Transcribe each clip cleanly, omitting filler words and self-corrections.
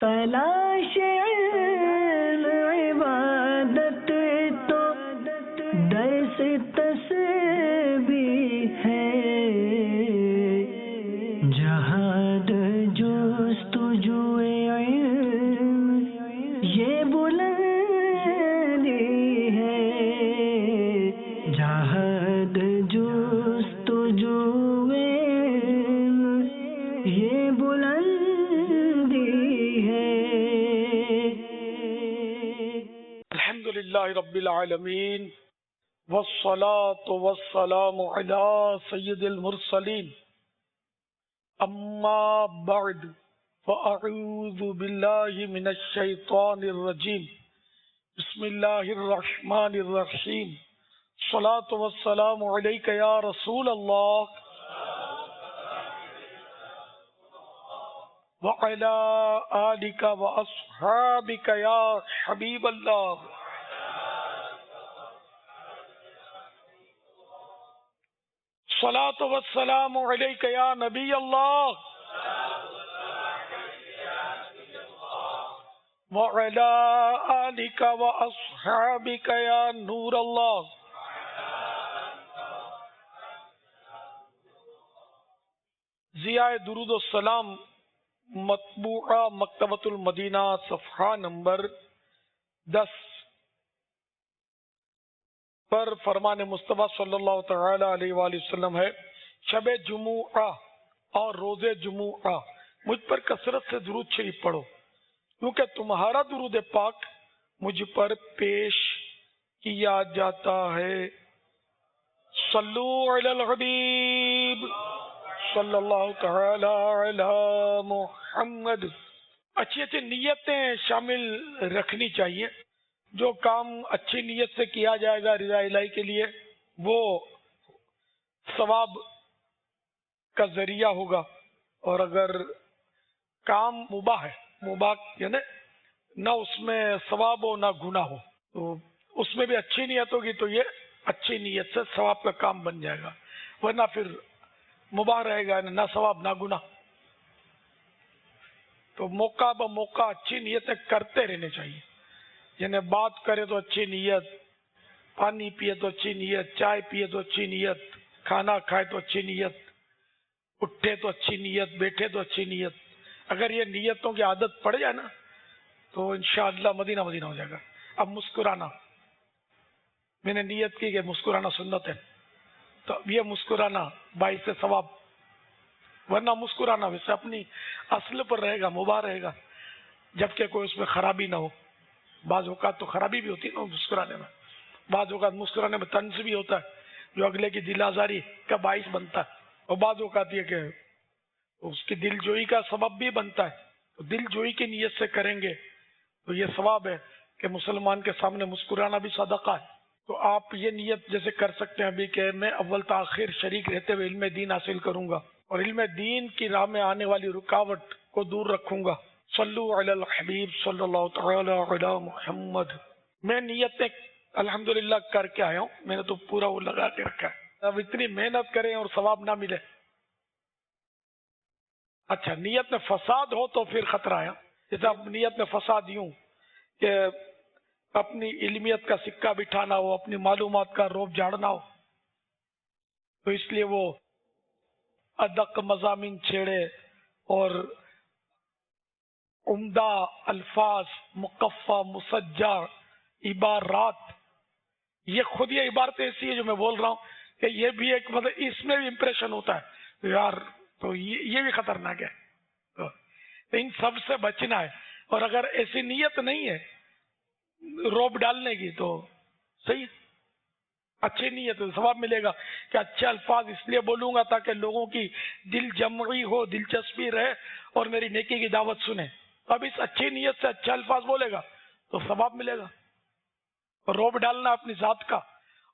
تلاش علم عبادت تو درس تسبیح ہے، جہاد جستجو علم یہ بلندی ہے، جہاد جستجو علم یہ بلندی ہے۔ الحمدللہ رب العالمین والصلاة والسلام علی سید المرسلین، اما بعد فاعوذ باللہ من الشیطان الرجیم، بسم اللہ الرحمن الرحیم، الصلاة والسلام علیک یا رسول اللہ وعلی آلک واصحابک یا حبیب اللہ۔ الصلاة والسلام علیک یا نبی اللہ وعلی آلک واصحابک یا نور اللہ۔ ضیاء درود السلام مطبوعہ مکتبۃ المدینہ صفحہ نمبر 10 پر فرمان مصطفیٰ صلی اللہ تعالی علیہ وآلہ وسلم ہے، شب جمعہ اور روز جمعہ مجھ پر کثرت سے درود شریف پڑھو، کیونکہ تمہارا درود پاک مجھ پر پیش کیا جاتا ہے۔ صلو علی الحبیب صلی اللہ تعالی علی محمد۔ اچھی اچھی نیتیں شامل رکھنی چاہیے، جو کام اچھی نیت سے کیا جائے گا رضا الہی کے لیے وہ ثواب کا ذریعہ ہوگا، اور اگر کام مباح ہے، مباح یعنی نہ اس میں ثواب ہو نہ گناہ ہو، تو اس میں بھی اچھی نیت ہوگی تو یہ اچھی نیت سے ثواب کا کام بن جائے گا، ورنہ پھر مباح رہے گا نہ ثواب نہ گناہ۔ تو موقع بموقع اچھی نیتیں کرتے رہنے چاہیے، یعنی بات کرے تو اچھی نیت، پانی پیے تو اچھی نیت، چائے پیے تو اچھی نیت، کھانا کھائے تو اچھی نیت، اٹھے تو اچھی نیت، بیٹھے تو اچھی نیت۔ اگر یہ نیتوں کی عادت پڑ جائے نا تو انشاءاللہ مدینہ مدینہ ہو جائے گا۔ اب مسکرانا، میں نے نیت کی کہ مسکرانا سنت ہے، تو اب یہ مسکرانا باعث ثواب، ورنہ مسکرانا ویسے اپنی اصل پر رہے گا، مباح رہے گا، جبکہ کوئی اس میں خرابی نہ ہو۔ بعض اوقات تو خرابی بھی ہوتی ہے نا مسکرانے میں، بعض اوقات مسکرانے میں طنز بھی ہوتا ہے جو اگلے کی دل آزاری کا باعث بنتا ہے، اور بعض اوقات یہ کہ اس کی دل جوئی کا سبب بھی بنتا ہے۔ تو دل جوئی کی نیت سے کریں گے تو یہ ثواب ہے کہ مسلمان کے سامنے مسکرانا بھی صدقہ ہے۔ تو آپ یہ نیت جیسے کر سکتے ہیں ابھی کہ میں اول تاخیر شریک رہتے ہوئے علم دین حاصل کروں گا اور علم دین کی راہ میں آنے والی رکاوٹ کو دور رکھوں گا۔ صلو علی الحبیب صلی اللہ تعالی علی محمد۔ میں نیتیں الحمدللہ کر کے آیا ہوں، میں نے تو پورا وہ لگا کے رکھا ہے۔ اب اتنی محنت کریں اور ثواب نہ ملے، اچھا نیت میں فساد ہو تو پھر خطرہ ہے۔ جیسے اب نیت میں فساد یوں کہ اپنی علمیت کا سکہ بٹھانا ہو، اپنی معلومات کا روب جھاڑنا ہو، تو اس لیے وہ ادق مضامین چھیڑے اور عمدہ الفاظ، مقفع، مسجع عبارات، یہ خود یہ عبارت ایسی ہے جو میں بول رہا ہوں کہ یہ بھی ایک مطلب اس میں بھی امپریشن ہوتا ہے یار، تو یہ بھی خطرناک ہے۔ تو ان سب سے بچنا ہے، اور اگر ایسی نیت نہیں ہے روب ڈالنے کی تو صحیح، اچھی نیت ہے، ثواب ملے گا کہ اچھے الفاظ اس لیے بولوں گا تاکہ لوگوں کی دل جمعی ہو، دلچسپی رہے اور میری نیکی کی دعوت سنیں۔ اب اس اچھی نیت سے اچھے الفاظ بولے گا تو ثواب ملے گا۔ اور روب ڈالنا اپنی ذات کا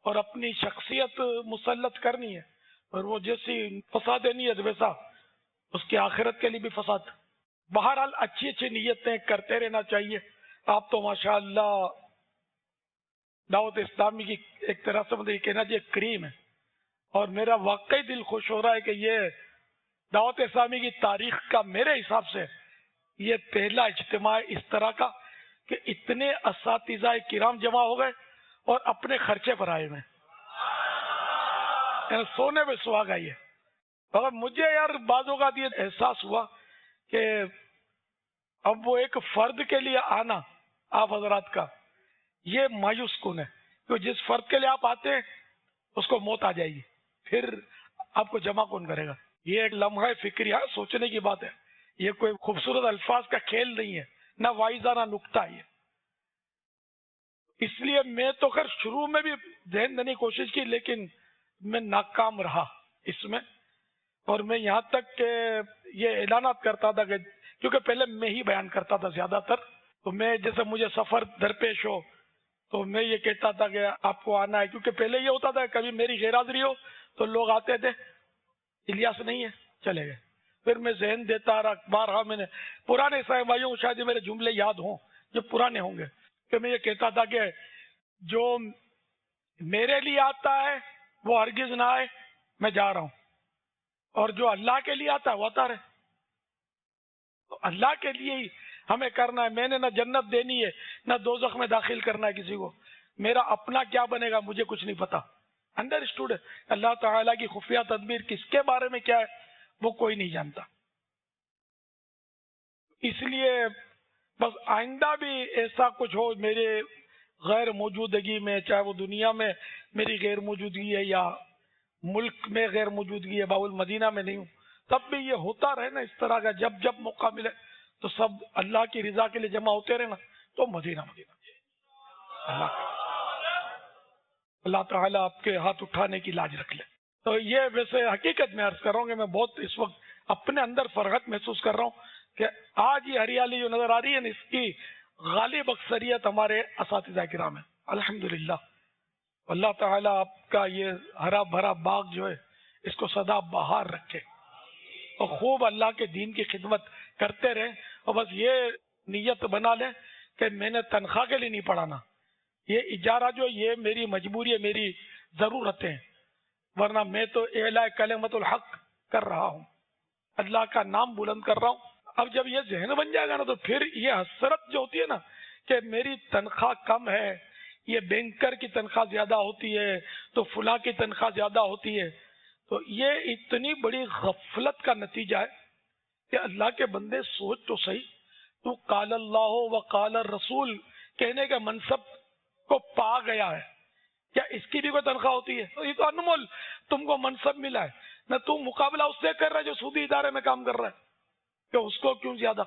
اور اپنی شخصیت مسلط کرنی ہے، اور وہ جیسی فساد نیت ویسا اس کی آخرت کے لیے بھی فساد۔ بہرحال اچھی اچھی نیتیں کرتے رہنا چاہیے۔ آپ تو ماشاءاللہ دعوت اسلامی کی ایک طرح سے مطلب یہ کہنا چاہیے کریم ہے، اور میرا واقعی دل خوش ہو رہا ہے کہ یہ دعوت اسلامی کی تاریخ کا میرے حساب سے یہ پہلا اجتماع اس طرح کا کہ اتنے اساتذہ کرام جمع ہو گئے اور اپنے خرچے پر آئے ہوئے، یعنی سونے پہ سہاگا یہ۔ مگر مجھے یار بعض اوقات یہ احساس ہوا کہ اب وہ ایک فرد کے لیے آنا آپ حضرات کا یہ مایوس کن ہے، کیونکہ جس فرد کے لیے آپ آتے ہیں اس کو موت آ جائے گی، پھر آپ کو جمع کون کرے گا؟ یہ ایک لمحہ فکریہ سوچنے کی بات ہے، یہ کوئی خوبصورت الفاظ کا کھیل نہیں ہے، نہ واعظانہ نکتہ ہے۔ اس لیے میں تو خیر شروع میں بھی ذہن دینے کی کوشش کی، لیکن میں ناکام رہا اس میں، اور میں یہاں تک کہ یہ اعلانات کرتا تھا کہ کیونکہ پہلے میں ہی بیان کرتا تھا زیادہ تر، تو میں جیسے مجھے سفر درپیش ہو تو میں یہ کہتا تھا کہ آپ کو آنا ہے، کیونکہ پہلے یہ ہوتا تھا کبھی میری غیر حاضری ہو تو لوگ آتے تھے، الیاس نہیں ہے چلے گئے، پھر میں ذہن دیتا رہا، بارہا میں نے پرانے صاحب بھائیوں شاید میرے جملے یاد ہوں جو پرانے ہوں گے، کہ میں یہ کہتا تھا کہ جو میرے لیے آتا ہے وہ ہرگز نہ آئے، میں جا رہا ہوں، اور جو اللہ کے لیے آتا ہے وہ آتا رہے۔ تو اللہ کے لیے ہی ہمیں کرنا ہے، میں نے نہ جنت دینی ہے نہ دوزخ میں داخل کرنا ہے کسی کو، میرا اپنا کیا بنے گا مجھے کچھ نہیں پتا، انڈرسٹوڈ ہے، اللہ تعالیٰ کی خفیہ تدبیر کس کے بارے میں کیا ہے وہ کوئی نہیں جانتا۔ اس لیے بس آئندہ بھی ایسا کچھ ہو میرے غیر موجودگی میں، چاہے وہ دنیا میں میری غیر موجودگی ہے یا ملک میں غیر موجودگی ہے، باب المدینہ میں نہیں ہوں، تب بھی یہ ہوتا رہے نا اس طرح کا، جب جب موقع ملے تو سب اللہ کی رضا کے لیے جمع ہوتے رہے نا، تو مدینہ اللہ تعالیٰ آپ کے ہاتھ اٹھانے کی لاج رکھ لے۔ تو یہ ویسے حقیقت میں عرض کر رہا ہوں کہ میں بہت اس وقت اپنے اندر فرحت محسوس کر رہا ہوں کہ آج یہ ہریالی جو نظر آ رہی ہے نا، اس کی غالب اکثریت ہمارے اساتذہ کرام ہیں الحمدللہ۔ اللہ تعالیٰ آپ کا یہ ہرا بھرا باغ جو ہے اس کو سدا بہار رکھے اور خوب اللہ کے دین کی خدمت کرتے رہیں، اور بس یہ نیت بنا لیں کہ میں نے تنخواہ کے لیے نہیں پڑھانا، یہ اجارہ جو یہ میری مجبوری ہے، میری ضرورتیں ہیں، ورنہ میں تو اعلاء کلمت الحق کر رہا ہوں، اللہ کا نام بلند کر رہا ہوں۔ اب جب یہ ذہن بن جائے گا نا تو پھر یہ حسرت جو ہوتی ہے نا کہ میری تنخواہ کم ہے، یہ بینکر کی تنخواہ زیادہ ہوتی ہے تو فلاں کی تنخواہ زیادہ ہوتی ہے، تو یہ اتنی بڑی غفلت کا نتیجہ ہے کہ اللہ کے بندے سوچ تو صحیح، تو قال اللہ و قال الرسول کہنے کے منصب کو پا گیا ہے، کیا اس کی بھی کوئی تنخواہ ہوتی ہے؟ تو یہ تو انمول تم کو منصب ملا ہے، نہ تم مقابلہ اس سے کر رہا ہے جو سودی ادارے میں کام کر رہا ہے کہ اس کو کیوں زیادہ،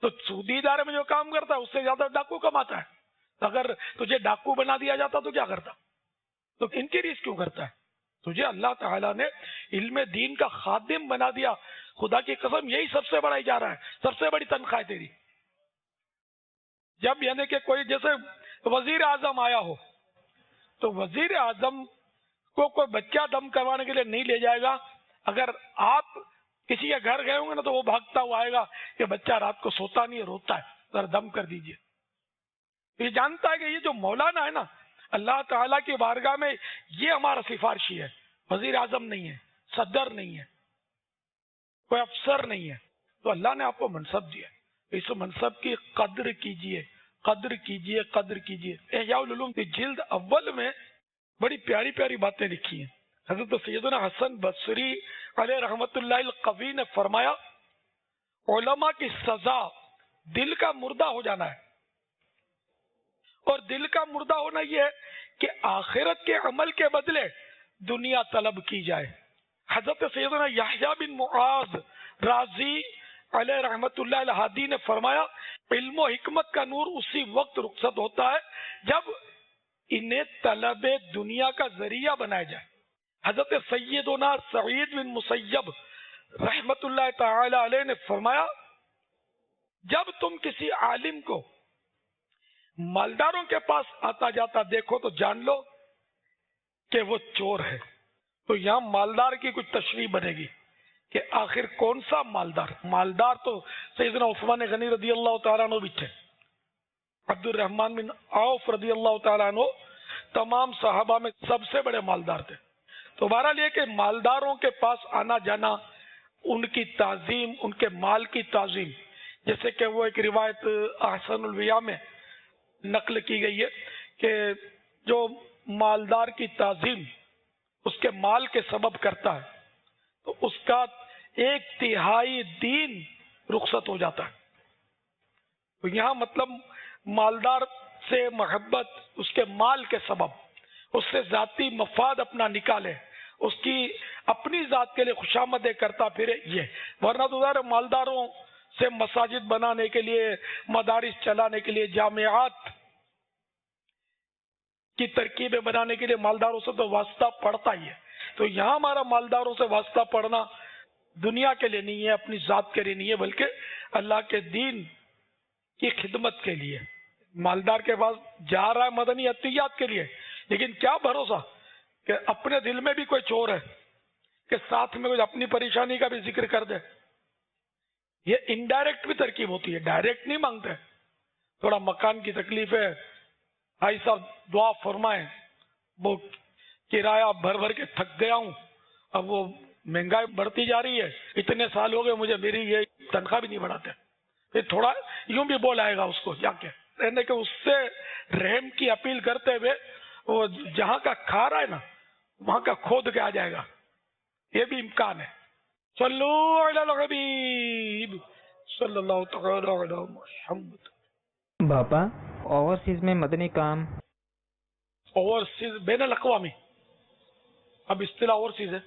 تو سودی ادارے میں جو کام کرتا ہے اس سے زیادہ ڈاکو کماتا ہے، اگر تجھے ڈاکو بنا دیا جاتا تو کیا کرتا؟ تو ان کی ریس کیوں کرتا ہے؟ تجھے اللہ تعالیٰ نے علم دین کا خادم بنا دیا، خدا کی قسم یہی سب سے بڑا اجارہ ہے، سب سے بڑی تنخواہ ہے تیری۔ جب یعنی کہ کوئی جیسے وزیر اعظم آیا ہو تو وزیر اعظم کو کوئی بچہ دم کروانے کے لیے نہیں لے جائے گا، اگر آپ کسی کے گھر گئے ہوں گے نا تو وہ بھاگتا ہوا آئے گا کہ بچہ رات کو سوتا نہیں ہے، روتا ہے، ذرا دم کر دیجئے۔ یہ جانتا ہے کہ یہ جو مولانا ہے نا اللہ تعالیٰ کی بارگاہ میں یہ ہمارا سفارشی ہے، وزیر اعظم نہیں ہے، صدر نہیں ہے، کوئی افسر نہیں ہے، تو اللہ نے آپ کو منصب دیا، اس منصب کی قدر کیجئے، قدر کیجئے، قدر کیجئے۔ احیاء العلوم کی جلد اول میں بڑی پیاری پیاری باتیں لکھی ہیں۔ حضرت سیدنا حسن بصری علیہ رحمت اللہ القوی نے فرمایا علماء کی سزا دل کا مردہ ہو جانا ہے، اور دل کا مردہ ہونا یہ ہے کہ آخرت کے عمل کے بدلے دنیا طلب کی جائے۔ حضرت سیدنا یحییٰ بن معاذ رازی علیہ رحمت اللہ الہادی نے فرمایا علم و حکمت کا نور اسی وقت رخصت ہوتا ہے جب انہیں طلب دنیا کا ذریعہ بنایا جائے۔ حضرت سیدنا سعید بن مسیب رحمت اللہ تعالی علیہ نے فرمایا جب تم کسی عالم کو مالداروں کے پاس آتا جاتا دیکھو تو جان لو کہ وہ چور ہے۔ تو یہاں مالدار کی کچھ تشریح بنے گی کہ آخر کون سا مالدار؟ مالدار تو سیدنا عثمان غنی رضی اللہ تعالیٰ عنہ بھی تھے، عبد الرحمن بن عوف رضی اللہ تعالیٰ عنہ تمام صحابہ میں سب سے بڑے مالدار تھے۔ تو بہرحال یہ کہ مالداروں کے پاس آنا جانا، ان کی تعظیم، ان کے مال کی تعظیم، جیسے کہ وہ ایک روایت احسن الویاء میں نقل کی گئی ہے کہ جو مالدار کی تعظیم اس کے مال کے سبب کرتا ہے تو اس کا 1/3 دین رخصت ہو جاتا ہے. تو یہاں مطلب مالدار سے محبت اس کے مال کے سبب اس سے ذاتی مفاد اپنا نکالے, اس کی اپنی ذات کے لیے خوشامدیں کرتا پھرے, یہ ورنہ تو ظاہر مالداروں سے مساجد بنانے کے لیے, مدارس چلانے کے لیے, جامعات کی ترکیبیں بنانے کے لیے مالداروں سے تو واسطہ پڑتا ہی ہے. تو یہاں ہمارا مالداروں سے واسطہ پڑنا دنیا کے لیے نہیں ہے, اپنی ذات کے لیے نہیں ہے, بلکہ اللہ کے دین کی خدمت کے لیے. مالدار کے پاس جا رہا ہے مدنی عطیات کے لیے, لیکن کیا بھروسہ کہ اپنے دل میں بھی کوئی چور ہے کہ ساتھ میں کچھ اپنی پریشانی کا بھی ذکر کر دے. یہ انڈائریکٹ بھی ترکیب ہوتی ہے, ڈائریکٹ نہیں مانگتے. تھوڑا مکان کی تکلیف ہے, بھائی صاحب دعا فرمائیں, وہ کرایہ بھر بھر کے تھک گیا ہوں, اب وہ مہنگائی بڑھتی جا رہی ہے, اتنے سال ہو گئے مجھے میری یہ تنخواہ بھی نہیں بڑھاتے. پھر تھوڑا یوں بھی بول آئے گا اس کو جا کے, یعنی کہ اس سے رحم کی اپیل کرتے ہوئے وہ جہاں کا کھا رہا ہے نا وہاں کا کھود کے آ جائے گا, یہ بھی امکان ہے. صلو علی الحبیب صلی اللہ تعالی علی محمد. باپا اوورسیز میں مدنی کام اوورسیز بین الاقوامی, اب اصطلاح اوورسیز ہے,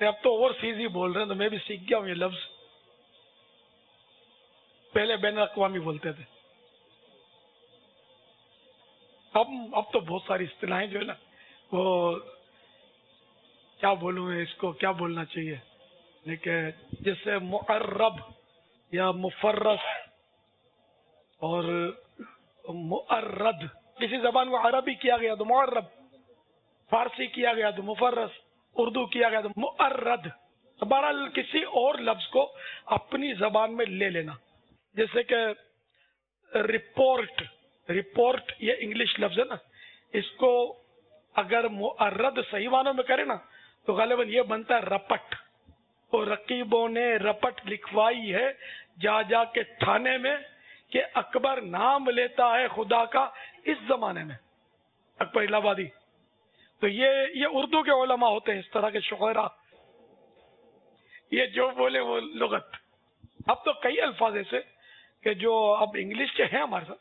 اب تو اوورسیز ہی بول رہے ہیں, تو میں بھی سیکھ گیا ہوں یہ لفظ. پہلے بین الاقوامی بولتے تھے, اب تو بہت ساری اصطلاحیں جو ہے نا وہ کیا بولوں میں اس کو, کیا بولنا چاہیے, لیکن جیسے معرب یا مفرس اور معرد, کسی زبان کو عربی کیا گیا تو معرب, فارسی کیا گیا تو مفرس, اردو کیا گیا تو معرد. بہرحال کسی اور لفظ کو اپنی زبان میں لے لینا. جیسے کہ رپورٹ, رپورٹ یہ انگلش لفظ ہے نا, اس کو اگر معرد صحیح معنوں میں کرے نا تو غالباً یہ بنتا ہے رپٹ. اور رقیبوں نے رپٹ لکھوائی ہے جا جا کے تھانے میں کہ اکبر نام لیتا ہے خدا کا اس زمانے میں, اکبر الہ آبادی. تو یہ اردو کے علماء ہوتے ہیں اس طرح کے شعراء, یہ جو بولے وہ لغت. اب تو کئی الفاظ ایسے کہ جو اب انگلش کے ہیں ہمارے ساتھ,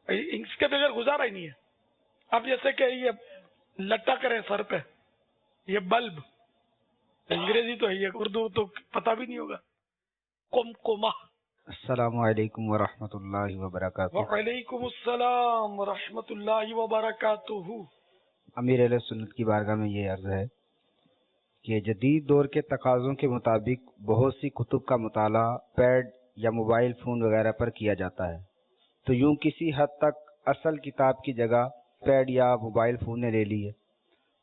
اس کے بغیر گزارا ہی نہیں ہے. اب جیسے کہ یہ لٹک رہے سر پہ, یہ بلب انگریزی تو ہے, یہ اردو تو پتہ بھی نہیں ہوگا. قمقمہ. السلام علیکم ورحمۃ اللہ وبرکاتہ. وعلیکم السلام ورحمۃ اللہ وبرکاتہ. امیر اہل سنت کی بارگاہ میں یہ عرض ہے کہ جدید دور کے تقاضوں کے مطابق بہت سی کتب کا مطالعہ پیڈ یا موبائل فون وغیرہ پر کیا جاتا ہے, تو یوں کسی حد تک اصل کتاب کی جگہ پیڈ یا موبائل فون نے لے لی ہے.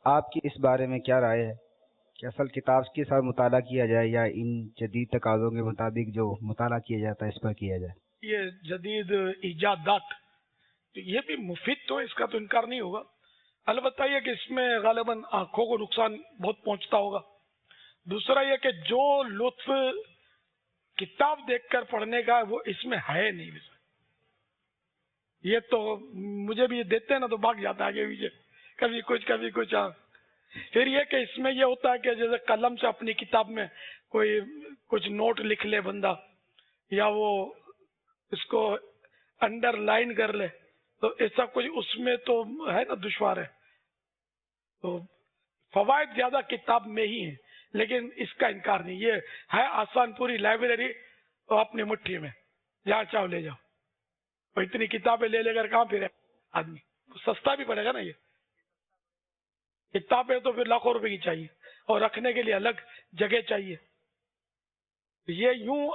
آپ کی اس بارے میں کیا رائے ہے کہ اصل کتاب کے ساتھ مطالعہ کیا جائے یا ان جدید تقاضوں کے مطابق جو مطالعہ کیا جاتا ہے اس پر کیا جائے؟ یہ جدید ایجادات یہ بھی مفید تو, اس کا تو انکار نہیں ہوگا. البتہ یہ کہ اس میں غالباً آنکھوں کو نقصان بہت پہنچتا ہوگا. دوسرا یہ کہ جو لطف کتاب دیکھ کر پڑھنے کا وہ اس میں ہے نہیں. یہ تو مجھے بھی دیتے ہیں نا تو بھاگ جاتا ہے آگے پیچھے, کبھی کچھ کبھی کچھ. پھر یہ کہ اس میں یہ ہوتا ہے کہ جیسے قلم سے اپنی کتاب میں کوئی کچھ نوٹ لکھ لے بندہ, یا وہ اس کو انڈر لائن کر لے, تو ایسا کچھ اس میں تو ہے نا دشوار ہے. تو فوائد زیادہ کتاب میں ہی ہیں, لیکن اس کا انکار نہیں. یہ ہے آسان, پوری لائبریری تو اپنی مٹھی میں, جہاں چاہو لے جاؤ. اور اتنی کتابیں لے لے کر کہاں پھرے آدمی, سستا بھی پڑے گا نا. یہ کتابیں تو پھر لاکھوں روپے کی چاہیے اور رکھنے کے لیے الگ جگہ چاہیے. یہ یوں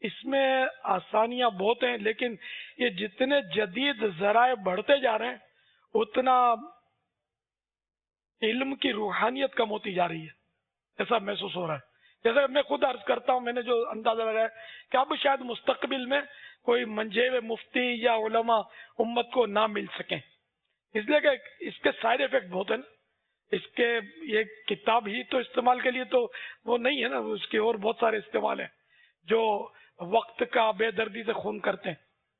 اس میں آسانیاں بہت ہیں, لیکن یہ جتنے جدید ذرائع بڑھتے جا رہے ہیں اتنا علم کی روحانیت کم ہوتی جا رہی ہے, ایسا محسوس ہو رہا ہے. جیسے میں خود عرض کرتا ہوں, میں نے جو اندازہ لگایا کہ اب شاید مستقبل میں کوئی منجے ہوئے مفتی یا علماء امت کو نہ مل سکیں, اس لیے کہ اس کے سائیڈ ایفیکٹ بہت ہیں نا. اس کے یہ کتاب ہی تو استعمال کے لیے تو وہ نہیں ہے نا, اس کے اور بہت سارے استعمال ہیں جو وقت کا بے دردی سے خون کرتے ہیں،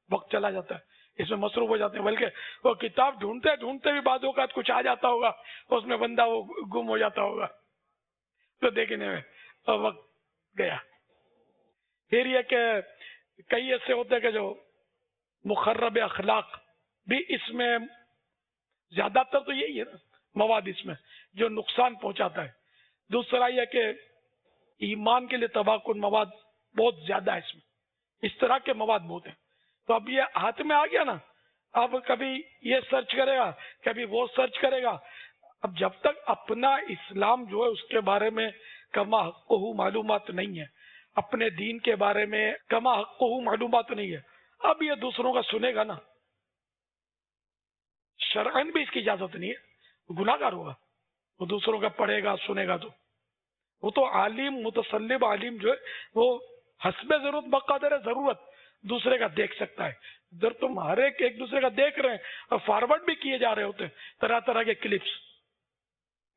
وقت چلا جاتا ہے اس میں مصروف ہو جاتے ہیں، بلکہ وہ کتاب ڈھونڈتے ڈھونڈتے بھی بعض اوقات کچھ آ جاتا ہوگا، اس میں بندہ وہ گم ہو جاتا ہوگا، تو دیکھنے میں وقت گیا۔ پھر یہ کہ کئی ایسے ہوتے ہیں کہ جو مخرب اخلاق بھی اس میں، زیادہ تر تو یہی ہے نا مواد اس میں جو نقصان پہنچاتا ہے۔ دوسرا یہ کہ ایمان کے لیے تباہ کن مواد بہت زیادہ ہے اس میں، اس طرح کے مواد بہت ہیں۔ تو اب یہ ہاتھ میں آ گیا نا، اب کبھی یہ سرچ کرے گا، کبھی وہ سرچ کرے گا۔ اب جب تک اپنا اسلام جو ہے اس کے بارے میں کما حقہ معلومات نہیں ہے، اپنے دین کے بارے میں کما حقہ معلومات نہیں ہے، اب یہ دوسروں کا سنے گا نا، شرعاً بھی اس کی اجازت نہیں ہے، گناہ گار ہوگا۔ وہ دوسروں کا پڑھے گا سنے گا تو وہ تو عالم متصلب عالم جو ہے وہ حسب ضرورت بقدر ضرورت دوسرے کا دیکھ سکتا ہے۔ ادھر تم ہر ایک دوسرے کا دیکھ رہے ہیں اور فارورڈ بھی کیے جا رہے ہوتے ہیں طرح طرح کے کلپس،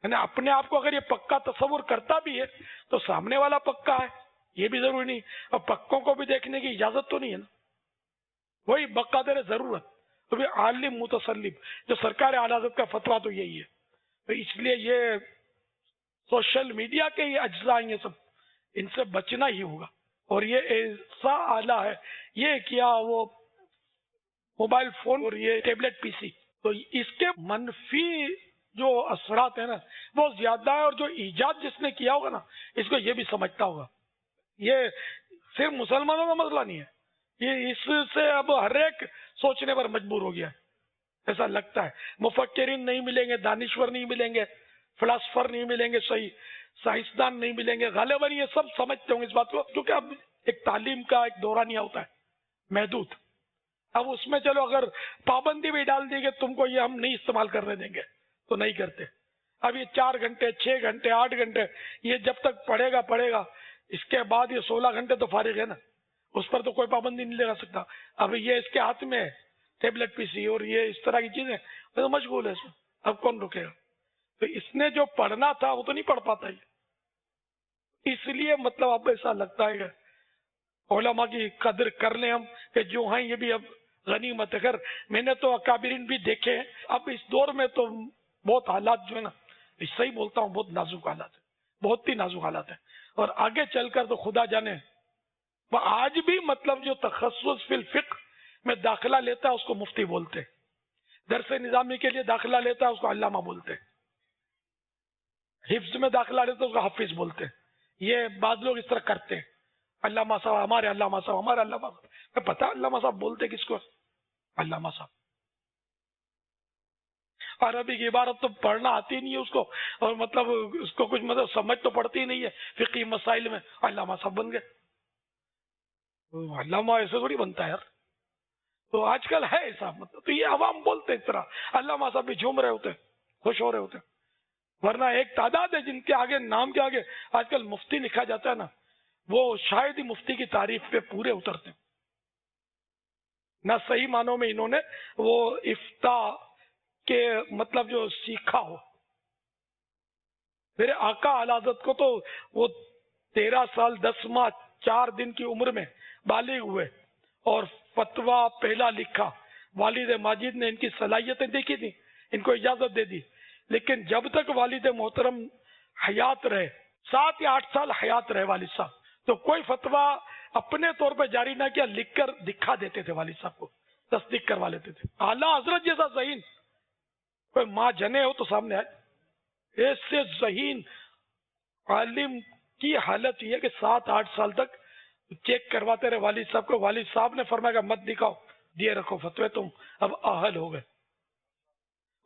یعنی اپنے آپ کو اگر یہ پکا تصور کرتا بھی ہے تو سامنے والا پکا ہے یہ بھی ضروری نہیں، اور پکوں کو بھی دیکھنے کی اجازت تو نہیں ہے نا، وہی بقدر ضرورت، تو بھی عالم متصلب جو سرکار اعلی حضرت کا فتویٰ تو یہی ہے۔ تو اس لیے یہ سوشل میڈیا کے یہ اجزاء یہ سب ان سے بچنا ہی ہوگا، اور یہ ایسا آلہ ہے یہ کیا وہ موبائل فون اور یہ ٹیبلٹ پی سی، تو اس کے منفی جو اثرات ہیں نا وہ زیادہ ہے، اور جو ایجاد جس نے کیا ہوگا نا اس کو یہ بھی سمجھتا ہوگا۔ یہ صرف مسلمانوں کا مسئلہ نہیں ہے، یہ اس سے اب ہر ایک سوچنے پر مجبور ہو گیا ہے، ایسا لگتا ہے۔ مفکرین نہیں ملیں گے، دانشور نہیں ملیں گے، فلاسفر نہیں ملیں گے، صحیح سائنسدان نہیں ملیں گے، غالباً یہ سب سمجھتے ہوں گے اس بات کو، کیونکہ اب ایک تعلیم کا ایک دورانیہ ہوتا ہے محدود، اب اس میں چلو اگر پابندی بھی ڈال دی کہ تم کو یہ ہم نہیں استعمال کرنے دیں گے تو نہیں کرتے۔ اب یہ 4 گھنٹے 6 گھنٹے 8 گھنٹے یہ جب تک پڑھے گا اس کے بعد یہ 16 گھنٹے تو فارغ ہے نا، اس پر تو کوئی پابندی نہیں لگا سکتا۔ اب یہ اس کے ہاتھ میں ٹیبلٹ پی سی اور یہ اس طرح کی چیزیں تو مشغول ہے اس میں، اب کون رکے گا؟ تو اس نے جو پڑھنا تھا وہ تو نہیں پڑھ پاتا یہ، اس لیے مطلب اب ایسا لگتا ہے کہ علماء کی قدر کر لیں ہم کہ جو ہیں یہ بھی اب غنیمت ہے۔ میں نے تو اکابرین بھی دیکھے ہیں، اب اس دور میں تو بہت حالات جو ہے نا، صحیح بولتا ہوں، بہت نازک حالات ہیں، بہت ہی نازک حالات ہیں، اور آگے چل کر تو خدا جانے۔ وہ آج بھی مطلب جو تخصص فی الفقہ میں داخلہ لیتا ہے اس کو مفتی بولتے، درس نظامی کے لیے داخلہ لیتا ہے اس کو علامہ بولتے، حفظ میں داخلہ لیتا ہے اس کو حافظ بولتے۔ یہ بعض لوگ اس طرح کرتے ہیں، علامہ صاحب ہمارے علامہ صاحب ہمارے علامہ صاحب، پتا علامہ صاحب بولتے کس کو؟ علامہ صاحب۔ عربی کی عبارت تو پڑھنا آتی نہیں ہے اس کو، اور مطلب اس کو کچھ مطلب سمجھ تو پڑتی نہیں ہے فقہی مسائل میں، علامہ صاحب بن گئے۔ علامہ ایسے تھوڑی بنتا ہے یار، تو آج کل ہے ایسا، مطلب تو یہ عوام بولتے اس طرح، علامہ صاحب بھی جھوم رہے ہوتے، خوش ہو رہے ہوتے، ورنہ ایک تعداد ہے جن کے آگے نام کے آگے آج کل مفتی لکھا جاتا ہے نا، وہ شاید ہی مفتی کی تعریف پہ پورے اترتے، نہ صحیح معنوں میں انہوں نے وہ افتاء کے مطلب جو سیکھا ہو۔ میرے آقا اعلی حضرت کو تو وہ 13 سال 10 ماہ 4 دن کی عمر میں بالغ ہوئے اور فتویٰ پہلا لکھا، والد ماجد نے ان کی صلاحیتیں دیکھی تھی، ان کو اجازت دے دی، لیکن جب تک والد محترم حیات رہے، 7 یا 8 سال حیات رہے والد صاحب، تو کوئی فتویٰ اپنے طور پہ جاری نہ کیا، لکھ کر دکھا دیتے تھے والد صاحب کو، تصدیق کروا لیتے تھے۔ اعلیٰ حضرت جیسا ذہین کوئی ماں جنے ہو تو سامنے آئے، ایسے ذہین عالم کی حالت یہ کہ 7-8 سال تک چیک کرواتے رہے والد صاحب کو، والد صاحب نے فرمایا کہ مت دکھاؤ، دیے رکھو فتوے، تم اب اہل ہو گئے،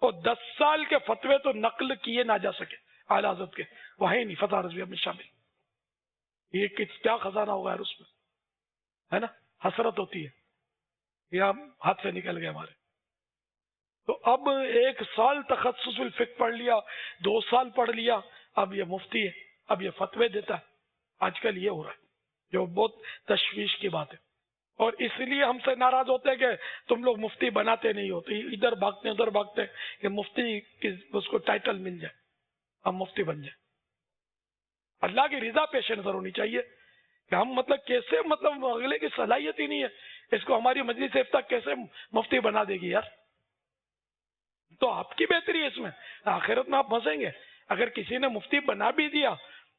اور 10 سال کے فتوے تو نقل کیے نہ جا سکے اعلیٰ حضرت کے، وہیں نہیں فتح رضویہ میں شامل۔ یہ کیا خزانہ ہوگا یار اس میں، ہے نا، حسرت ہوتی ہے، یہ ہاتھ سے نکل گئے ہمارے۔ تو اب 1 سال تخصص الفقہ پڑھ لیا، 2 سال پڑھ لیا، اب یہ مفتی ہے، اب یہ فتوے دیتا ہے۔ آج کل یہ ہو رہا ہے جو بہت تشویش کی بات ہے، اور اس لیے ہم سے ناراض ہوتے ہیں کہ تم لوگ مفتی بناتے نہیں ہوتے، ادھر بھاگتے ادھر بھاگتے کہ مفتی اس کو ٹائٹل مل جائے، ہم مفتی بن جائیں۔ اللہ کی رضا پیش نظر ہونی چاہیے کہ ہم مطلب کیسے مطلب اگلے کی صلاحیت ہی نہیں ہے، اس کو ہماری مجلس افتاء کیسے مفتی بنا دے گی یار؟ تو آپ کی بہتری ہے اس میں، آخرت میں آپ پھنسیں گے۔ اگر کسی نے مفتی بنا بھی دیا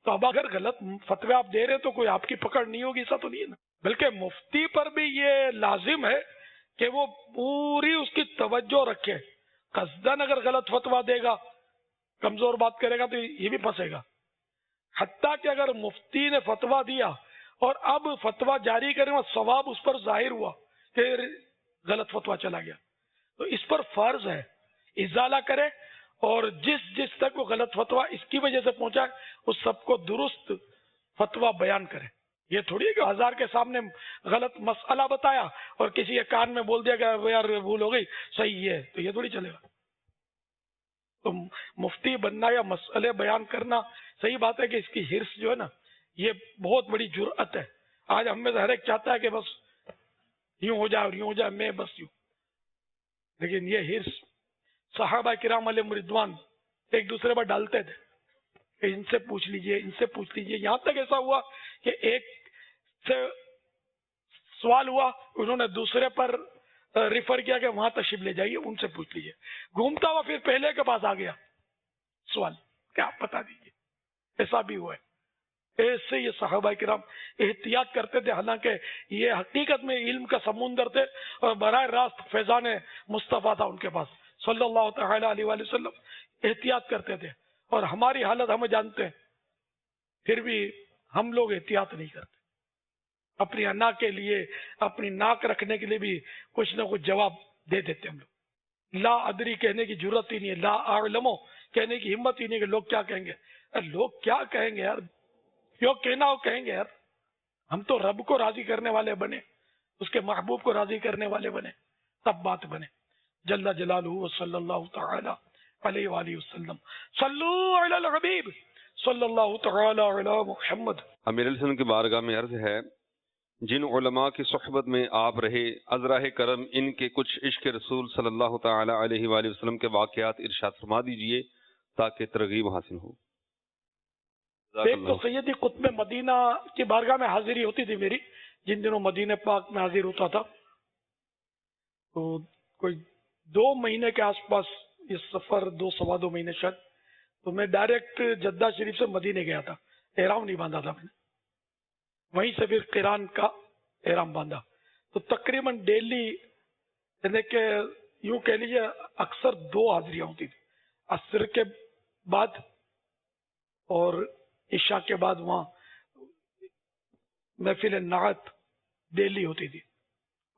تو اب اگر غلط فتوی آپ دے رہے تو کوئی آپ کی پکڑ نہیں ہوگی، ایسا تو نہیں ہے نا۔ بلکہ مفتی پر بھی یہ لازم ہے کہ وہ پوری اس کی توجہ رکھے، قصدن اگر غلط فتویٰ دے گا، کمزور بات کرے گا تو یہ بھی پھنسے گا۔ حتیٰ کہ اگر مفتی نے فتویٰ دیا اور اب فتویٰ جاری کرنے میں ثواب اس پر ظاہر ہوا کہ غلط فتویٰ چلا گیا، تو اس پر فرض ہے ازالہ کرے، اور جس تک وہ غلط فتویٰ اس کی وجہ سے پہنچا اس سب کو درست فتویٰ بیان کرے۔ یہ تھوڑی ہے کہ ہزار کے سامنے غلط مسئلہ بتایا اور کسی کے کان میں بول دیا کہ یار بھول ہو گئی، صحیح ہے، تو یہ تھوڑی چلے گا۔ تو مفتی بننا یا مسئلے بیان کرنا، صحیح بات ہے کہ اس کی حرص جو ہے نا، یہ بہت بڑی جرأت ہے۔ آج ہم میں سے ہر ایک چاہتا ہے کہ بس یوں ہو جائے اور یوں ہو جائے، میں بس یوں، لیکن یہ حرص صحابہ کرام علیہ رضوان ایک دوسرے پر ڈالتے تھے کہ ان سے پوچھ لیجئے، ان سے پوچھ لیجئے، یہاں تک ایسا ہوا کہ ایک سے سوال ہوا، انہوں نے دوسرے پر ریفر کیا کہ وہاں تشریف لے جائیے، ان سے پوچھ لیجئے، گھومتا ہوا پھر پہلے کے پاس آ گیا سوال کہ آپ بتا دیجئے۔ ایسا بھی ہوا ہے۔ ایسے یہ صحابہ کرام احتیاط کرتے تھے، حالانکہ یہ حقیقت میں علم کا سمندر تھے اور براہ راست فیضان مصطفیٰ تھا ان کے پاس صلی اللہ تعالی علیہ وآلہ وسلم، احتیاط کرتے تھے۔ اور ہماری حالت ہمیں جانتے ہیں، پھر بھی ہم لوگ احتیاط نہیں کرتے، اپنی انا کے لیے، اپنی ناک رکھنے کے لیے بھی کچھ نہ کچھ جواب دے دیتے ہم لوگ۔ لا ادری کہنے کی ضرورت ہی نہیں ہے، لا اعلمو کہنے کی ہمت ہی نہیں کہ لوگ کیا کہیں گے۔ لوگ کیا کہیں گے یار، جو کہنا ہو کہیں گے یار، ہم تو رب کو راضی کرنے والے بنے، اس کے محبوب کو راضی کرنے والے بنے، تب بات بنے۔ جل جلالہ صلی اللہ تعالی علیہ وآلہ وسلم، صلو علی الحبیب صلی اللہ تعالی علی محمد۔ امیر علیہ السلام کی بارگاہ میں عرض ہے، جن علماء کی صحبت میں آپ رہے، از راہ کرم ان کے کچھ عشق رسول صلی اللہ تعالی علیہ وآلہ وسلم کے واقعات ارشاد فرما دیجئے تاکہ ترغیب حاصل ہو۔ ایک تو سیدی قطب مدینہ کی بارگاہ میں حاضری ہوتی تھی میری، جن دنوں مدینہ پاک میں حاضر ہوتا تھا، تو کوئی 2 مہینے کے آس پاس یہ سفر، 2 سوا 2 مہینے شاید، تو میں ڈائریکٹ جدہ شریف سے مدینے گیا تھا، احرام نہیں باندھا تھا میں نے، وہیں سے پھر قران کا احرام باندھا۔ تو تقریباً ڈیلی، یعنی کہ یوں کہہ لیجیے اکثر 2 حاضریاں ہوتی تھی، عصر کے بعد اور عشاء کے بعد وہاں محفل نعت ڈیلی ہوتی تھی،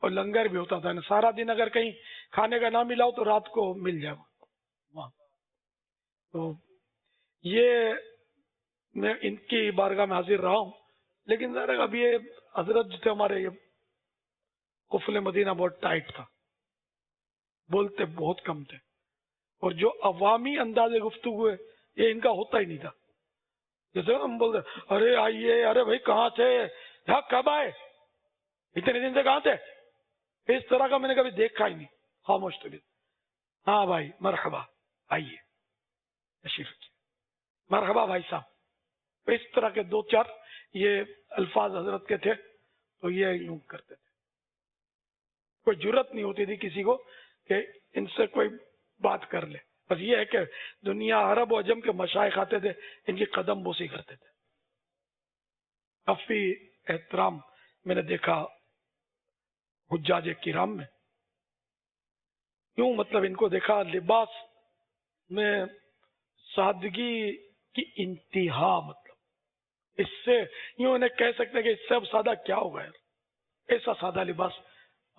اور لنگر بھی ہوتا تھا، سارا دن اگر کہیں کھانے کا نہ ملا ہو تو رات کو مل جائے وہاں۔ تو یہ میں ان کی بارگاہ میں حاضر رہا ہوں، لیکن ذرا اب یہ حضرت جو تھے ہمارے، یہ قفل مدینہ بہت ٹائٹ تھا، بولتے بہت کم تھے، اور جو عوامی انداز گفتگو ہے یہ ان کا ہوتا ہی نہیں تھا۔ جیسے ہم بولتے ارے آئیے، ارے بھائی کہاں تھے، یہاں کب آئے، اتنے دن سے کہاں تھے، اس طرح کا میں نے کبھی دیکھا ہی نہیں، خاموش طبیعت، ہاں بھائی مرحبا آئیے تشریف رکھیے، مرحبا بھائی صاحب، اس طرح کے 2-4 یہ الفاظ حضرت کے تھے، تو یہ یوں کرتے تھے۔ کوئی جرت نہیں ہوتی تھی کسی کو کہ ان سے کوئی بات کر لے، بس یہ ہے کہ دنیا عرب و عجم کے مشائخ آتے تھے، ان کی قدم بوسی کرتے تھے۔ کافی احترام میں نے دیکھا حجاج کرام میں، یوں مطلب ان کو دیکھا لباس میں سادگی کی انتہا، مطلب اس سے یوں انہیں کہہ سکتے کہ اس سے اب سادہ کیا ہوگا یار، ایسا سادہ لباس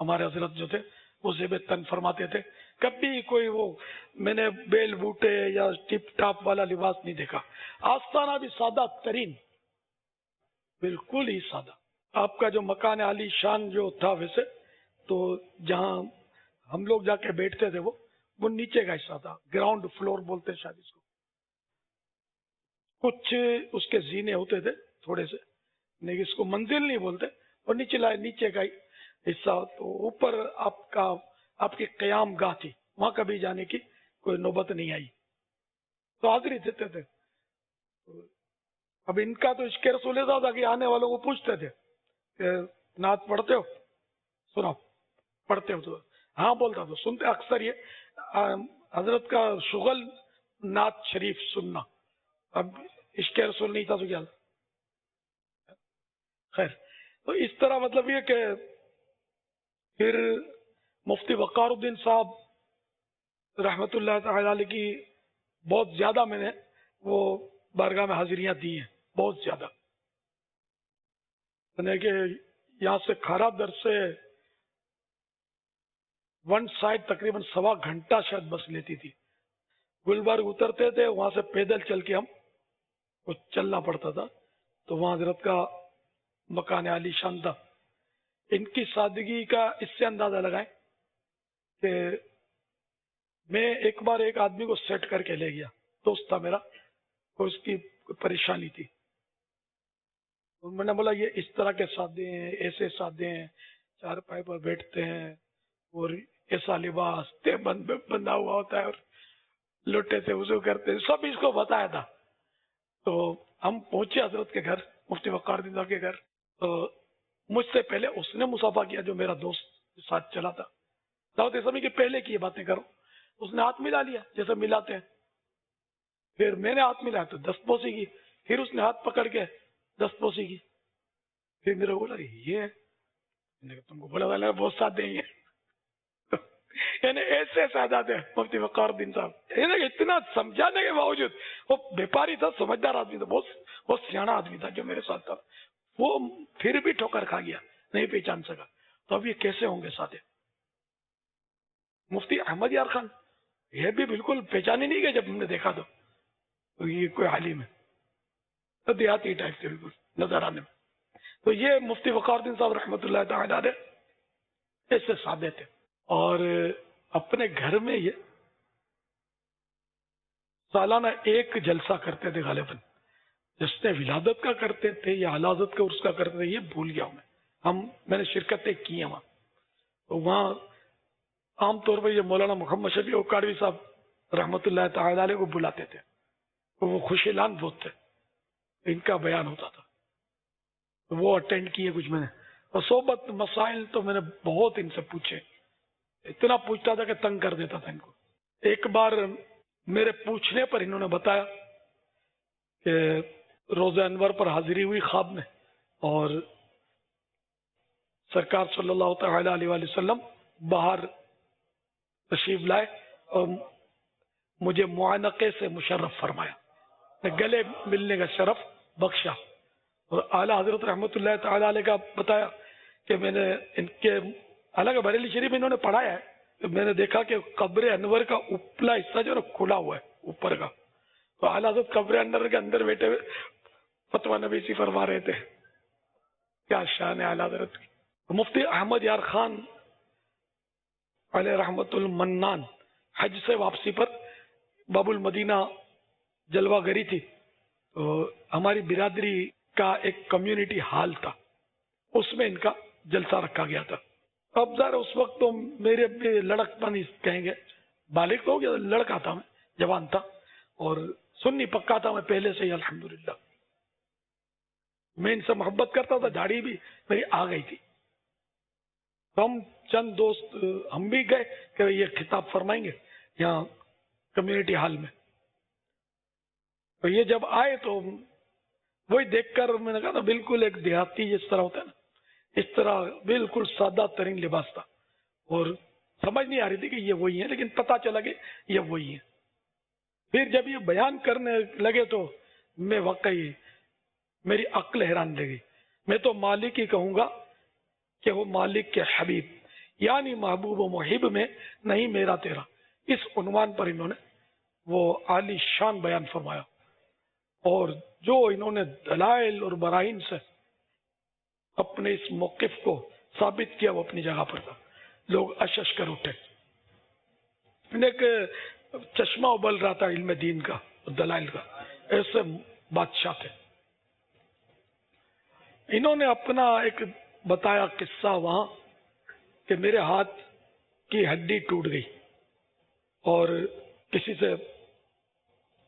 ہمارے حضرت جو تھے وہ زیب تن فرماتے تھے۔ کبھی کوئی وہ میں نے بیل بوٹے یا ٹپ ٹاپ والا لباس نہیں دیکھا، آستانہ بھی سادہ ترین، بالکل ہی سادہ۔ آپ کا جو مکان عالی شان جو تھا ویسے، تو جہاں ہم لوگ جا کے بیٹھتے تھے وہ نیچے کا حصہ تھا، گراؤنڈ فلور بولتے شاید اس کو، کچھ اس کے زینے ہوتے تھے تھوڑے سے، لیکن اس کو منزل نہیں بولتے، اور نیچے کا ہی حصہ، تو اوپر آپ کی قیام گاہ تھی، وہاں کبھی جانے کی کوئی نوبت نہیں آئی، تو حاضری دیتے تھے۔ اب ان کا تو عشق رسول تھا کہ آنے والوں کو پوچھتے تھے کہ نعت پڑھتے ہو، سنا پڑھتے ہو تو ہاں بولتا تو سنتے. اکثر یہ حضرت کا شغل نعت شریف سننا. اب عشق رسول نہیں تھا تو کیا. خیر تو اس طرح مطلب یہ کہ پھر مفتی وقار الدین صاحب رحمت اللہ تعالی علیہ کی بہت زیادہ میں نے وہ بارگاہ میں حاضریاں دی ہیں، بہت زیادہ. یعنی کہ یہاں سے کھارا در سے ون سائڈ تقریباً 1.25 گھنٹہ شاید بس لیتی تھی. گلبرگ اترتے تھے، وہاں سے پیدل چل کے ہم کو چلنا پڑتا تھا. تو وہاں حضرت کا مکان عالی شان تھا. ان کی سادگی کا اس سے اندازہ لگائیں کہ میں ایک بار ایک آدمی کو سیٹ کر کے لے گیا، دوست تھا میرا، اور اس کی پریشانی تھی. میں نے بولا یہ اس طرح کے سادے ہیں، ایسے سادے ہیں، چار پائے پر بیٹھتے ہیں اور ایسا لباس بند بندھا ہوا ہوتا ہے اور لوٹے سے وضو کرتے ہیں، سب اس کو بتایا تھا. تو ہم پہنچے حضرت کے گھر، مفتی وقار الدین صاحب کے گھر. تو مجھ سے پہلے اس نے مصافحہ کیا جو میرا دوست ساتھ چلا تھا. دعوت اسلامی کے پہلے کی یہ باتیں کروں. اس نے ہاتھ ملا لیا جیسے ملاتے ہیں. پھر میں نے ہاتھ ملایا تو دست بوسی کی. پھر اس نے ہاتھ پکڑ کے دست بوسی کی. پھر میرے کو بولا یہ تم کو بولا والا بہت سادے ہیں. یعنی ایسے سادات ہیں مفتی وقار الدین صاحب. یعنی اتنا سمجھانے کے باوجود وہ بیپاری تھا، سمجھدار آدمی تھا، بہت سیاح آدمی تھا جو میرے ساتھ تھا. وہ پھر بھی ٹھوکر کھا گیا، نہیں پہچان سکا. تو اب یہ کیسے ہوں گے سادے؟ مفتی احمد یار خان یہ بھی بالکل پہچانے نہیں گئے جب ہم نے دیکھا تو یہ کوئی عالم ہے، تو دیہاتی ٹائپ سے بالکل نظر آنے میں. تو یہ مفتی وقار الدین صاحب رحمۃ اللہ تعالی علیہ ایسے سادے تھے. اور اپنے گھر میں یہ سالانہ ایک جلسہ کرتے تھے غالباً. جس نے ولادت کا کرتے تھے یا علازت کا عرس کا کرتے تھے یہ بھول گیا ہوں میں نے شرکتیں کی ہیں وہاں. تو وہاں عام طور پر یہ مولانا محمد شفیع اوکاڑوی صاحب رحمۃ اللہ تعالی علیہ کو بلاتے تھے. تو وہ خوش اعلان بہت تھے، ان کا بیان ہوتا تھا، تو وہ اٹینڈ کیے کچھ میں نے. اور صحبت مسائل تو میں نے بہت ان سے پوچھے، اتنا پوچھتا تھا کہ تنگ کر دیتا تھا ان کو. ایک بار میرے پوچھنے پر انہوں نے بتایا کہ روزہ انور پر حاضری ہوئی خواب میں، اور سرکار صلی اللہ تعالی علیہ وآلہ وسلم باہر تشریف لائے اور مجھے معانقے سے مشرف فرمایا، گلے ملنے کا شرف بخشا. اور اعلیٰ حضرت رحمۃ اللہ تعالی علیہ کا بتایا کہ میں نے ان کے، حالانکہ بریلی شریف میں انہوں نے پڑھایا ہے، تو میں نے دیکھا کہ قبر انور کا اوپلا حصہ جو ہے کھلا ہوا ہے اوپر کا. تو اعلیٰ حضرت قبر انور کے اندر بیٹھے ہوئے فتویٰ نویسی فرما رہے تھے. کیا شان ہے اعلیٰ حضرت کی. مفتی احمد یار خان علیہ رحمت المنان حج سے واپسی پر باب المدینہ جلوہ گری تھی. تو ہماری برادری کا ایک کمیونٹی ہال تھا، اس میں ان کا جلسہ رکھا گیا تھا. اب ذرا اس وقت تو میرے بھی لڑک پن کہیں گے، بالغ تو ہو گیا، لڑکا تھا میں، جوان تھا، اور سنی پکا تھا میں پہلے سے ہی الحمدللہ. میں ان سے محبت کرتا تھا، داڑھی بھی میری آ گئی تھی. ہم چند دوست ہم بھی گئے کہ یہ خطاب فرمائیں گے یہاں کمیونٹی ہال میں. تو یہ جب آئے تو وہی دیکھ کر میں نے کہا تھا بالکل ایک دیہاتی جس طرح ہوتا ہے نا، اس طرح بالکل سادہ ترین لباس تھا. اور سمجھ نہیں آ رہی تھی کہ یہ وہی ہیں، لیکن پتہ چلا کہ یہ وہی ہیں. پھر جب یہ بیان کرنے لگے تو میں واقعی میری عقل حیران رہ گئی. میں تو مالک ہی کہوں گا کہ وہ مالک کے حبیب، یعنی محبوب و محب میں نہیں میرا تیرا، اس عنوان پر انہوں نے وہ عالی شان بیان فرمایا. اور جو انہوں نے دلائل اور براہین سے اپنے اس موقف کو ثابت کیا وہ اپنی جگہ پر تھا. لوگ اشش کر اٹھے. ایک چشمہ ابل رہا تھا علم دین کا، دلائل کا. ایسے بادشاہ تھے. انہوں نے اپنا ایک بتایا قصہ وہاں کہ میرے ہاتھ کی ہڈی ٹوٹ گئی اور کسی سے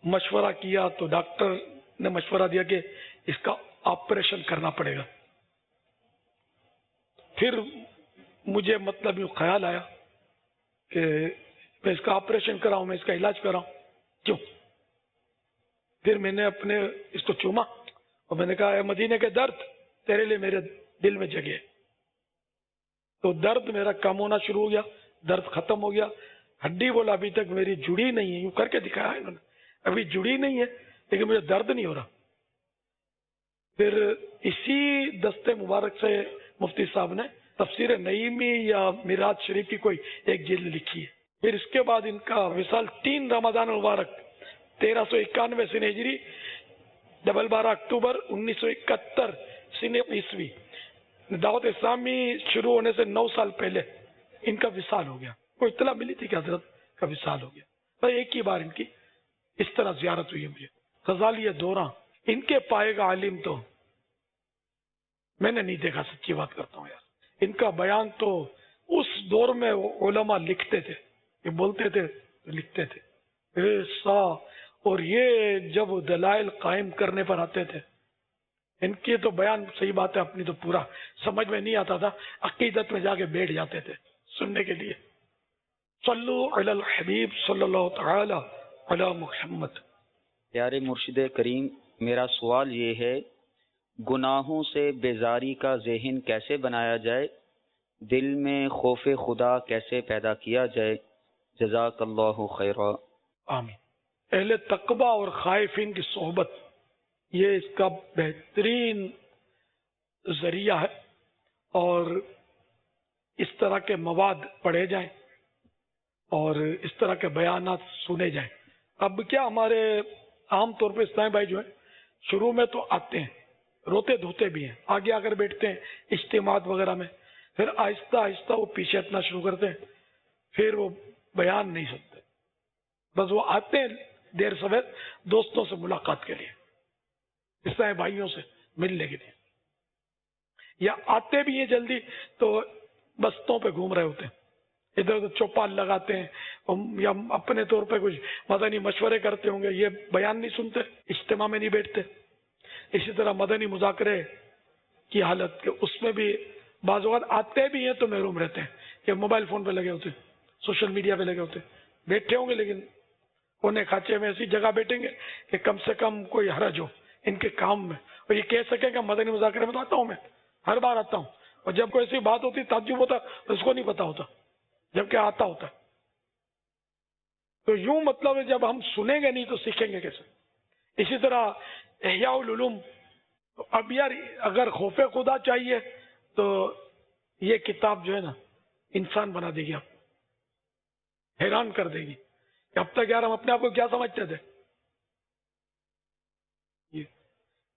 مشورہ کیا تو ڈاکٹر نے مشورہ دیا کہ اس کا آپریشن کرنا پڑے گا. پھر مجھے مطلب یوں خیال آیا کہ میں اس کا آپریشن کراؤں, میں اس کا علاج کراؤں, کیوں؟ پھر میں نے اپنے اس کو چوما اور میں نے کہا اے مدینے کے درد, تیرے لیے میرے دل میں جگہ ہے. تو درد میرا کم ہونا شروع ہو گیا, درد ختم ہو گیا. ہڈی بولا ابھی تک میری جڑی نہیں ہے, یوں کر کے دکھایا انہوں نے, ابھی جڑی نہیں ہے لیکن مجھے درد نہیں ہو رہا. پھر اسی دستے مبارک سے مفتی صاحب نے تفسیر نعیمی یا میراث شریف کی کوئی ایک جلد لکھی ہے. پھر اس کے بعد ان کا وصال 3 رمضان المبارک 1391 سن ہجری 12 اکتوبر 1971 سن عیسوی, دعوت اسلامی شروع ہونے سے 9 سال پہلے ان کا وصال ہو گیا. کوئی اطلاع ملی تھی کہ حضرت کا وصال ہو گیا. بس ایک ہی بار ان کی اس طرح زیارت ہوئی ہے مجھے. غزالی دوراں ان کے پائے گا عالم تو میں نے نہیں دیکھا, سچی بات کرتا ہوں یار. ان کا بیان تو اس دور میں علماء لکھتے تھے, یہ بولتے تھے لکھتے تھے. ایسا, اور یہ جب دلائل قائم کرنے پر آتے تھے, ان کی تو بیان صحیح بات ہے اپنی تو پورا سمجھ میں نہیں آتا تھا, عقیدت میں جا کے بیٹھ جاتے تھے سننے کے لیے. صلو علی الحبیب صلی اللہ تعالی علی محمد. پیارے مرشد کریم, میرا سوال یہ ہے, گناہوں سے بیزاری کا ذہن کیسے بنایا جائے, دل میں خوف خدا کیسے پیدا کیا جائے؟ جزاک اللہ خیرا. آمین. اہل تقوی اور خائفین کی صحبت یہ اس کا بہترین ذریعہ ہے, اور اس طرح کے مواد پڑھے جائیں اور اس طرح کے بیانات سنے جائیں. اب کیا ہمارے عام طور پہ اسلامی بھائی جو ہیں شروع میں تو آتے ہیں, روتے دھوتے بھی ہیں, آگے آ کر بیٹھتے ہیں اجتماعات وغیرہ میں, پھر آہستہ آہستہ وہ پیچھے ہٹنا شروع کرتے ہیں, پھر وہ بیان نہیں سنتے, بس وہ آتے ہیں دیر سویر دوستوں سے ملاقات کے لیے, اسلامی بھائیوں سے ملنے کے لیے, یا آتے بھی ہیں جلدی تو بستوں پہ گھوم رہے ہوتے ہیں, ادھر ادھر چوپال لگاتے ہیں, یا اپنے طور پہ کچھ مدنی مشورے کرتے ہوں گے, یہ بیان نہیں سنتے, اجتماع میں نہیں بیٹھتے. اسی طرح مدنی مذاکرے کی حالت کہ اس میں بھی بعض اوقات آتے بھی ہیں تو محروم رہتے ہیں کہ موبائل فون پہ لگے ہوتے, سوشل میڈیا پہ لگے ہوتے, بیٹھے ہوں گے لیکن کونے کھانچے میں ایسی جگہ بیٹھیں گے کہ کم سے کم کوئی حرج ہو ان کے کام میں, اور یہ کہہ سکیں کہ مدنی مذاکرے میں تو آتا ہوں, میں ہر بار آتا ہوں, اور جب کوئی ایسی بات ہوتی تعجب ہوتا تو اس کو نہیں پتا ہوتا جبکہ آتا ہوتا. تو یوں مطلب ہے جب ہم سنیں گے نہیں تو سیکھیں گے کیسے. اسی طرح احیاء العلوم, اب یار اگر خوف خدا چاہیے تو یہ کتاب جو ہے نا انسان بنا دے گی, آپ حیران کر دے گی کہ اب تک یار ہم اپنے آپ کو کیا سمجھتے تھے.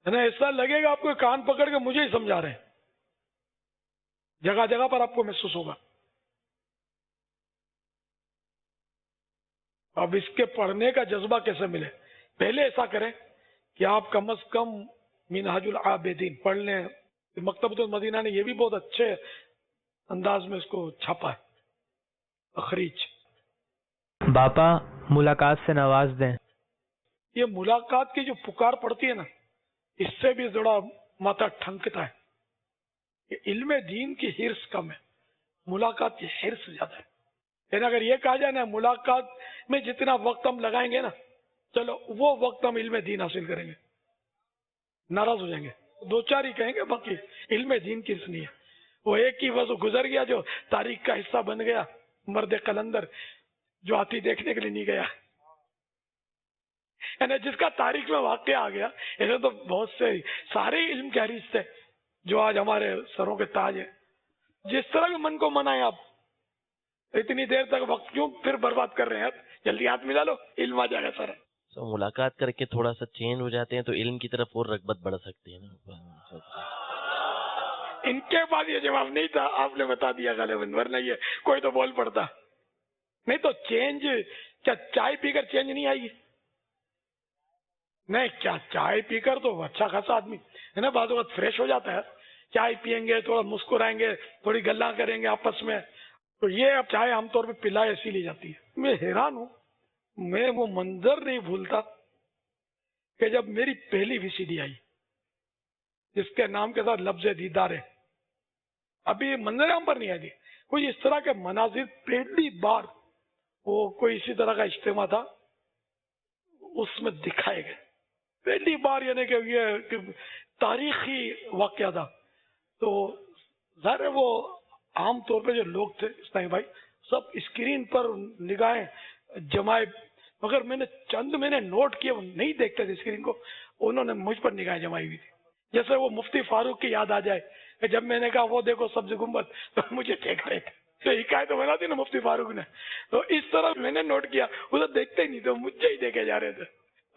ایسا لگے گا آپ کو کان پکڑ کے مجھے ہی سمجھا رہے ہیں, جگہ جگہ پر آپ کو محسوس ہوگا. اب اس کے پڑھنے کا جذبہ کیسے ملے؟ پہلے ایسا کریں کہ آپ کم از کم منہاج العابدین پڑھ لیں. مکتبۃ المدینہ نے یہ بھی بہت اچھے انداز میں اس کو چھاپا ہے, تخریج. باپا ملاقات سے نواز دیں. یہ ملاقات کی جو پکار پڑتی ہے نا, اس سے بھی ذرا ماتھا ٹھنکتا ہے. یہ علم دین کی حرص کم ہے, ملاقات کی حرص زیادہ ہے. لیکن اگر یہ کہا جائے نا ملاقات میں جتنا وقت ہم لگائیں گے نا, چلو وہ وقت ہم علم دین حاصل کریں گے, ناراض ہو جائیں گے. 2-4 ہی کہیں گے, باقی علم دین کی نہیں ہے. وہ ایک ہی وضو گزر گیا جو تاریخ کا حصہ بن گیا, مرد قلندر جو ہاتھی دیکھنے کے لیے نہیں گیا, یعنی جس کا تاریخ میں واقعہ آ گیا. ایسے تو بہت سے سارے علم کے حریص تھے جو آج ہمارے سروں کے تاج ہیں. جس طرح بھی من کو منائیں آپ, اتنی دیر تک وقت کیوں پھر برباد کر رہے ہیں؟ جلدی ہاتھ ملا لو, علم آ جائے گا سارا. ملاقات کر کے تھوڑا سا چینج ہو جاتے ہیں تو علم کی طرف اور رغبت بڑھ سکتی ہے نا. ان کے پاس یہ جواب نہیں تھا, آپ نے بتا دیا غالباً, ورنہ یہ کوئی تو بول پڑتا. نہیں تو چینج کیا چائے پی کر چینج نہیں آئے گی؟ نہیں, کیا چائے پی کر تو اچھا خاصا آدمی ہے نا بعض وقت فریش ہو جاتا ہے. چائے پیئیں گے, تھوڑا مسکرائیں گے, تھوڑی گلا کریں گے آپس میں, تو یہ اب چائے عام طور پہ پلائے ایسی لی جاتی ہے. میں حیران ہوں, میں وہ منظر نہیں بھولتا کہ جب میری پہلی VCD آئی جس کے نام کے ساتھ لفظ دیدار ہے، ابھی منظر عام پر نہیں آئی تھی، کوئی اس طرح کے مناظر پہلی بار وہ کوئی اسی طرح کا اجتماع تھا اس میں دکھائے گئے پہلی بار، یعنی کہ یہ تاریخی واقعہ تھا. تو ظاہر ہے وہ عام طور پہ جو لوگ تھے اسلامی بھائی سب اسکرین پر نگاہیں جمائے، مگر میں نے چند میں نے نوٹ کیا وہ نہیں دیکھتے تھے اسکرین کو، انہوں نے مجھ پر نگاہیں جمائی ہوئی تھی. جیسے وہ مفتی فاروق کی یاد آ جائے کہ جب میں نے کہا وہ دیکھو سبز گنبد تو مجھے دیکھ رہے تھے، تو حکایت بنا دی نا مفتی فاروق نے، تو اس طرح میں نے نوٹ کیا اسے دیکھتے ہی نہیں تھے، مجھے ہی دیکھے جا رہے تھے.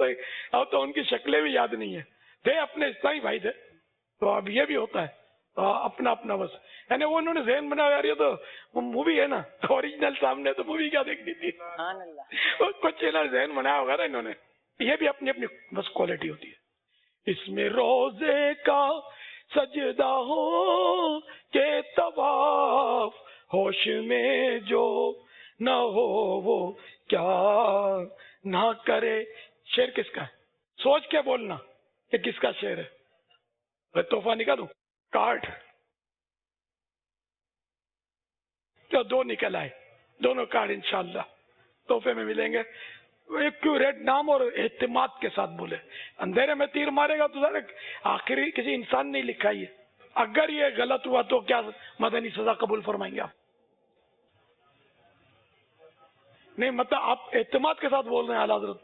تو اب تو ان کی شکلیں بھی یاد نہیں ہیں، تھے اپنے اسلامی بھائی تھے. تو اب یہ بھی ہوتا ہے تو اپنا اپنا بس، یعنی وہ انہوں نے ذہن بنا رہی ہے تو وہ مووی ہے نا اوریجنل سامنے تو مووی کیا دیکھنی تھی، کچھ چینل ذہن بنایا ہوگا نا انہوں نے. یہ بھی اپنی اپنی بس کوالٹی ہوتی ہے. اس میں روزے کا سجدہ ہو کہ طواف، ہوش میں جو نہ ہو وہ کیا نہ کرے. شعر کس کا ہے؟ سوچ کے بولنا کہ کس کا شعر ہے. میں تحفہ نکالوں کارڈ تو 2 نکل آئے، دونوں کارڈ انشاءاللہ تحفے میں ملیں گے. ایکوریٹ نام اور اعتماد کے ساتھ بولے. اندھیرے میں تیر مارے گا تو ذرا آخری کسی انسان نے لکھا ہی ہے، اگر یہ غلط ہوا تو کیا مدنی سزا قبول فرمائیں گے آپ؟ نہیں، مطلب آپ اعتماد کے ساتھ بول رہے ہیں اعلیٰ حضرت.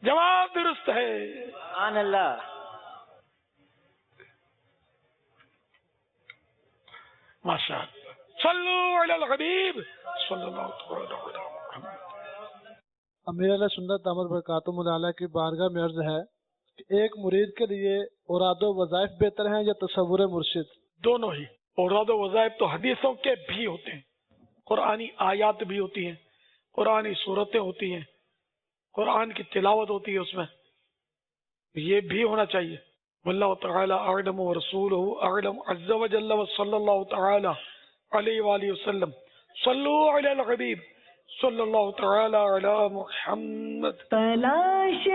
جواب درست ہے. سبحان اللہ. ماشاء اللہ. صلو علی الحبیب صلی اللہ علیہ وسلم. امیر علیہ سنت دامت برکاتہم العالیہ کی بارگاہ میں عرض ہے کہ ایک مرید کے لیے اوراد و وظائف بہتر ہیں یا تصور مرشد؟ دونوں ہی. اوراد و وظائف تو حدیثوں کے بھی ہوتے ہیں، قرآنی آیات بھی ہوتی ہیں، قرآنی صورتیں ہوتی ہیں، قرآن کی تلاوت ہوتی ہے، اس میں یہ بھی ہونا چاہیے. واللہ تعالی اعلم ورسولہ اعلم عز وجل وصلی اللہ تعالی علیہ وآلہ وسلم. صلو علی الحبیب صلی اللہ تعالی علی محمد. تلاش